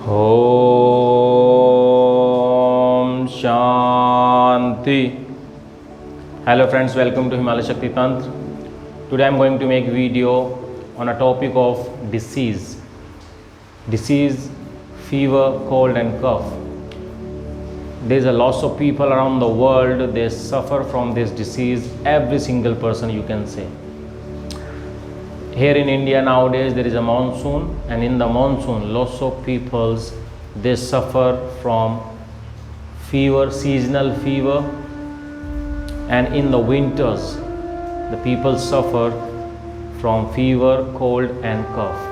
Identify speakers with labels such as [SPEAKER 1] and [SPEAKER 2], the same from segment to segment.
[SPEAKER 1] Om Shanti. Hello friends, welcome to Himalaya Shakti Tantra. Today I am going to make video on a topic of disease, fever, cold and cough. There is a lots of people around the world, they suffer from this disease, every single person you can say. Here in India nowadays there is a monsoon, and in the monsoon lots of peoples they suffer from fever, seasonal fever, and in the winters the people suffer from fever, cold and cough.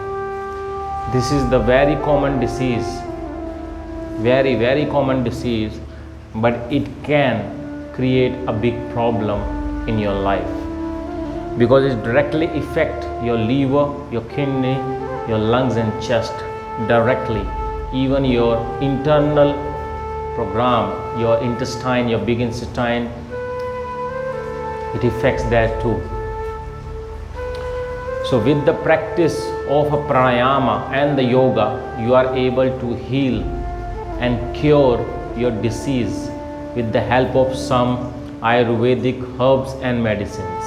[SPEAKER 1] This is the very common disease, very common disease, but it can create a big problem in your life because it directly affect your liver, your kidney, your lungs and chest directly. Even your internal program, your intestine, your big intestine, it affects that too. So with the practice of a pranayama and the yoga, you are able to heal and cure your disease with the help of some Ayurvedic herbs and medicines.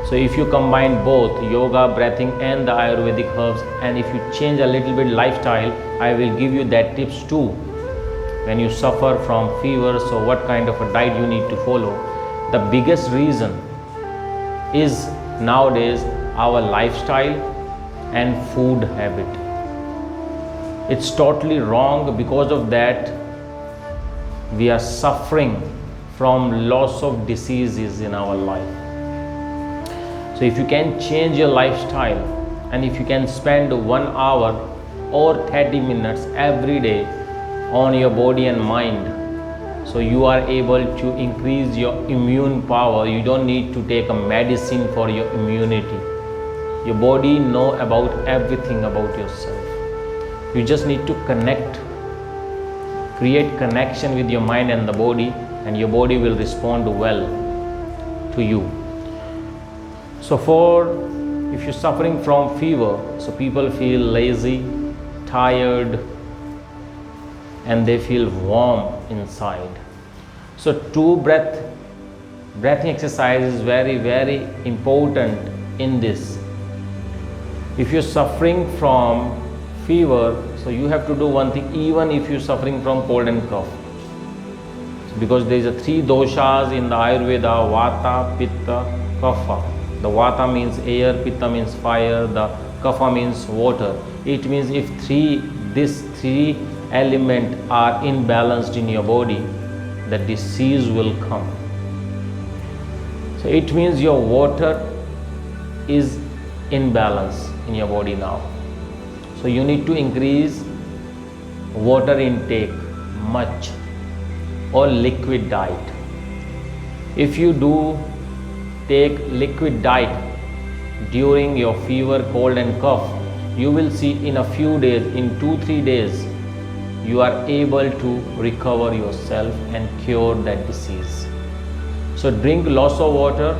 [SPEAKER 1] So if you combine both yoga, breathing and the Ayurvedic herbs, and if you change a little bit lifestyle, I will give you that tips too. When you suffer from fever, so what kind of a diet you need to follow. The biggest reason is nowadays our lifestyle and food habit. It's totally wrong. Because of that we are suffering from lots of diseases in our life. So if you can change your lifestyle, and if you can spend 1 hour or 30 minutes every day on your body and mind, so you are able to increase your immune power. You don't need to take a medicine for your immunity. Your body know about everything about yourself. You just need to create connection with your mind and the body, and your body will respond well to you. So if you're suffering from fever, so people feel lazy, tired, and they feel warm inside. So two breathing exercise is very important in this. If you're suffering from fever, so you have to do one thing, even if you're suffering from cold and cough, because there is a 3 doshas in the Ayurveda: Vata, Pitta, Kapha. The Vata means air, Pitta means fire, the Kapha means water. It means if these three elements are imbalanced in your body, the disease will come. So it means your water is in balance in your body now. So you need to increase water intake much, or liquid diet. If you do take liquid diet during your fever, cold and cough, you will see in a few days, in 2-3 days, you are able to recover yourself and cure that disease. So drink lots of water.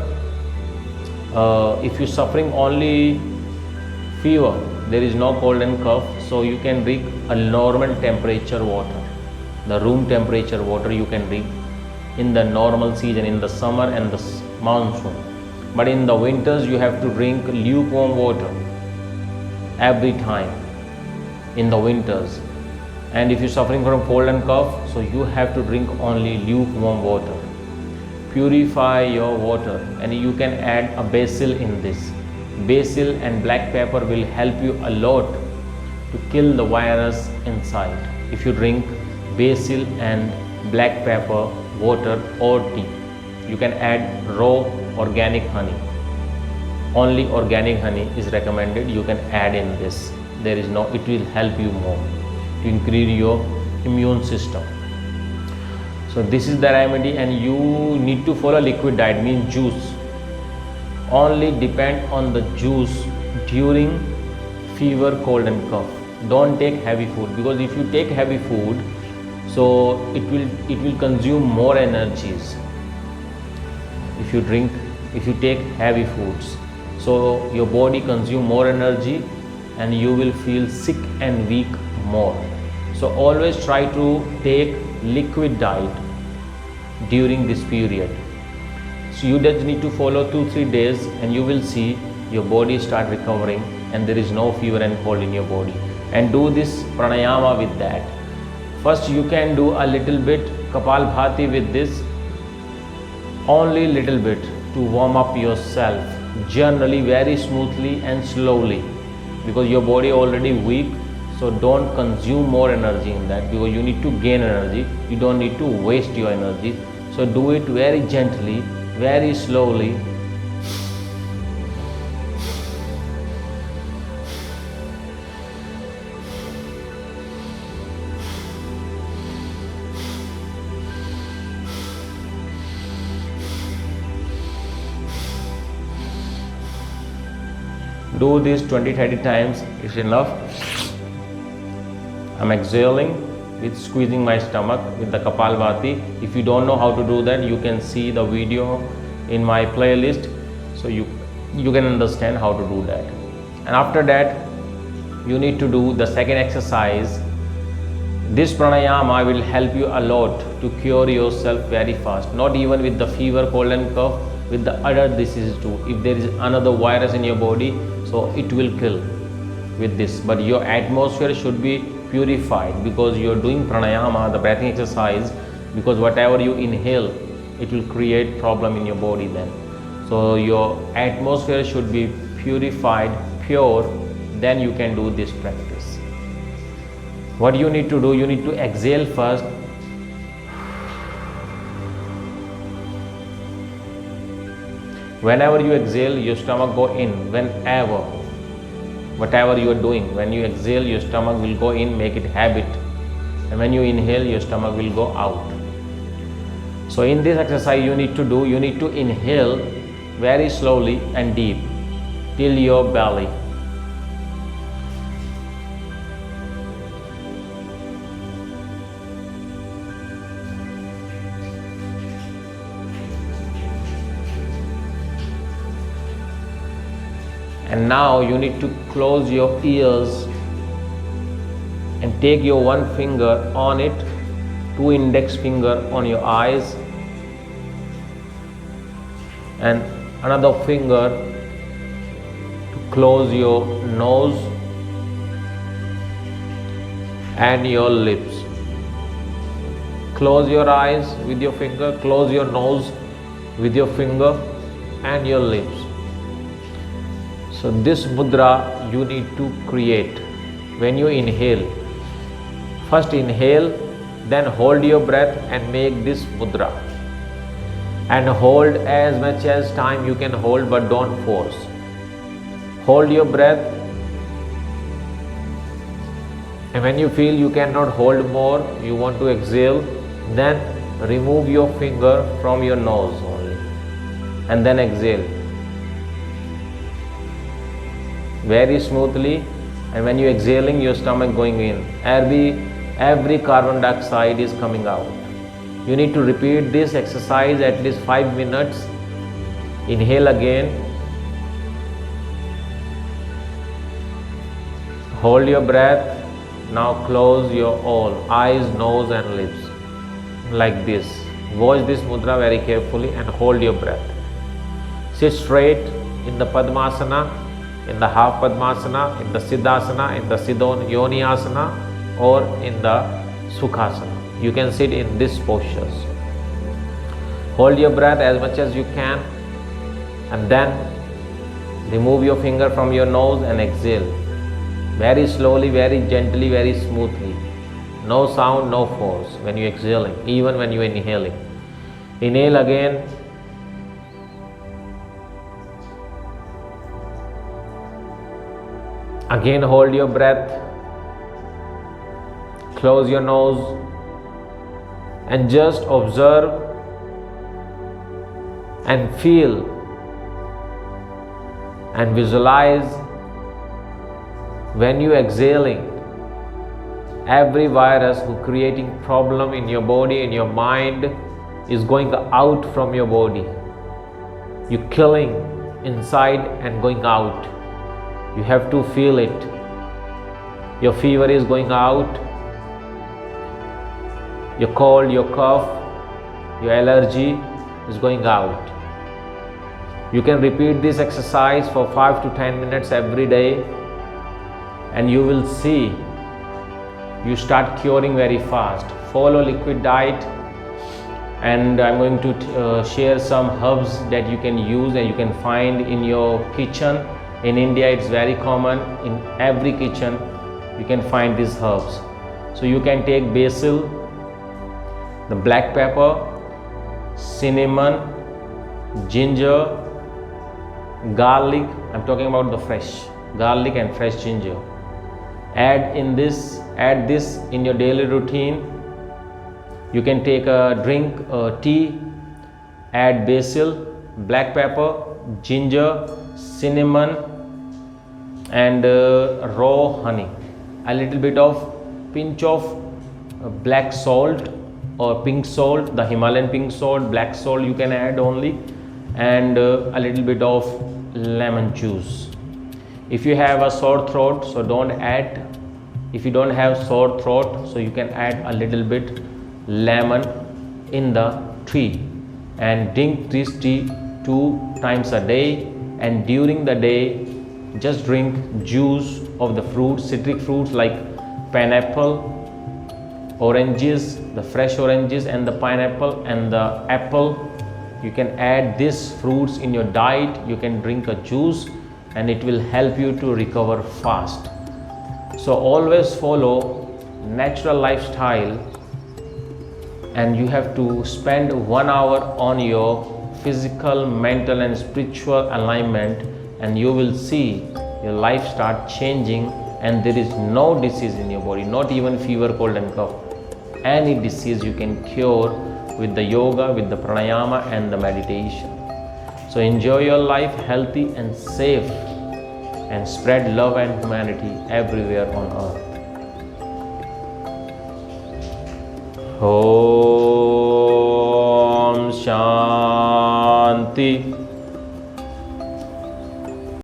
[SPEAKER 1] If you're suffering only fever, there is no cold and cough, so you can drink a normal temperature water. The room temperature water you can drink in the normal season, in the summer and the monsoon. But in the winters you have to drink lukewarm water every time in the winters. And if you're suffering from cold and cough, so you have to drink only lukewarm water. Purify your water, and you can add a basil in this. Basil and black pepper will help you a lot to kill the virus inside. If you drink basil and black pepper water or tea, you can add raw organic honey. Only organic honey is recommended. You can add in this. It will help you more to increase your immune system. So this is the remedy, and you need to follow liquid diet, means juice. Only depend on the juice during fever, cold and cough. Don't take heavy food, because if you take heavy food, so it will consume more energies. If you take heavy foods, so your body consume more energy and you will feel sick and weak more. So always try to take liquid diet during this period. So you just need to follow 2-3 days and you will see your body start recovering and there is no fever and cold in your body. And do this pranayama with that. First you can do a little bit Kapalbhati with this, only little bit to warm up yourself, generally very smoothly and slowly, because your body already weak. So don't consume more energy in that, because you need to gain energy. You don't need to waste your energy. So do it very gently, very slowly. Do this 20-30 times is enough. I'm exhaling with squeezing my stomach with the Kapalbhati. If you don't know how to do that, you can see the video in my playlist, so you can understand how to do that. And after that, you need to do the second exercise. This pranayama will help you a lot to cure yourself very fast, not even with the fever, cold and cough, with the other diseases too. If there is another virus in your body, so it will kill with this. But your atmosphere should be purified, because you are doing pranayama, the breathing exercise, because whatever you inhale, it will create problem in your body then. So your atmosphere should be purified, pure, then you can do this practice. What you need to do, you need to exhale first. Whenever you exhale, your stomach go in. Whatever you are doing, when you exhale, your stomach will go in, make it habit. And when you inhale, your stomach will go out. So in this exercise you need to inhale very slowly and deep till your belly. And now you need to close your ears and take your one finger on it, two index finger on your eyes, and another finger to close your nose and your lips. Close your eyes with your finger, close your nose with your finger and your lips. So this mudra you need to create when you inhale. First inhale, then hold your breath and make this mudra. And hold as much as time you can hold, but don't force. Hold your breath, and when you feel you cannot hold more, you want to exhale, then remove your finger from your nose only and then exhale very smoothly. And when you exhaling, your stomach going in, every carbon dioxide is coming out. You need to repeat this exercise at least 5 minutes. Inhale again, hold your breath. Now close your all eyes, nose and lips like this. Watch this mudra very carefully and hold your breath. Sit straight in the Padmasana, in the half Padmasana, in the Siddhasana, in the Yoniasana, or in the Sukhasana. You can sit in these postures. Hold your breath as much as you can, and then remove your finger from your nose and exhale. Very slowly, very gently, very smoothly. No sound, no force when you exhaling, even when you inhaling. Inhale again. Again hold your breath, close your nose and just observe and feel and visualize when you exhaling, every virus who creating problem in your body, in your mind, is going out from your body. You killing inside and going out. You have to feel it. Your fever is going out, your cold, your cough, your allergy is going out. You can repeat this exercise for 5 to 10 minutes every day, and you will see you start curing very fast. Follow liquid diet, and I'm going to share some herbs that you can use and you can find in your kitchen. In India, it's very common. In every kitchen, you can find these herbs. So you can take basil, the black pepper, cinnamon, ginger, garlic. I'm talking about the fresh garlic and fresh ginger. Add this in your daily routine. You can take a drink, tea, add basil, black pepper, ginger, cinnamon, and raw honey. A little bit of pinch of black salt or pink salt, the Himalayan pink salt, black salt you can add only, and a little bit of lemon juice. If you have a sore throat, so don't add. If you don't have sore throat, so you can add a little bit lemon in the tea and drink this tea 2 times a day. And during the day, just drink juice of the fruits, citric fruits like pineapple, oranges, the fresh oranges and the pineapple and the apple. You can add these fruits in your diet. You can drink a juice and it will help you to recover fast. So always follow natural lifestyle, and you have to spend 1 hour on your physical, mental and spiritual alignment, and you will see your life start changing, and there is no disease in your body, not even fever, cold and cough. Any disease you can cure with the yoga, with the pranayama and the meditation. So enjoy your life healthy and safe, and spread love and humanity everywhere on earth. Om Shanti.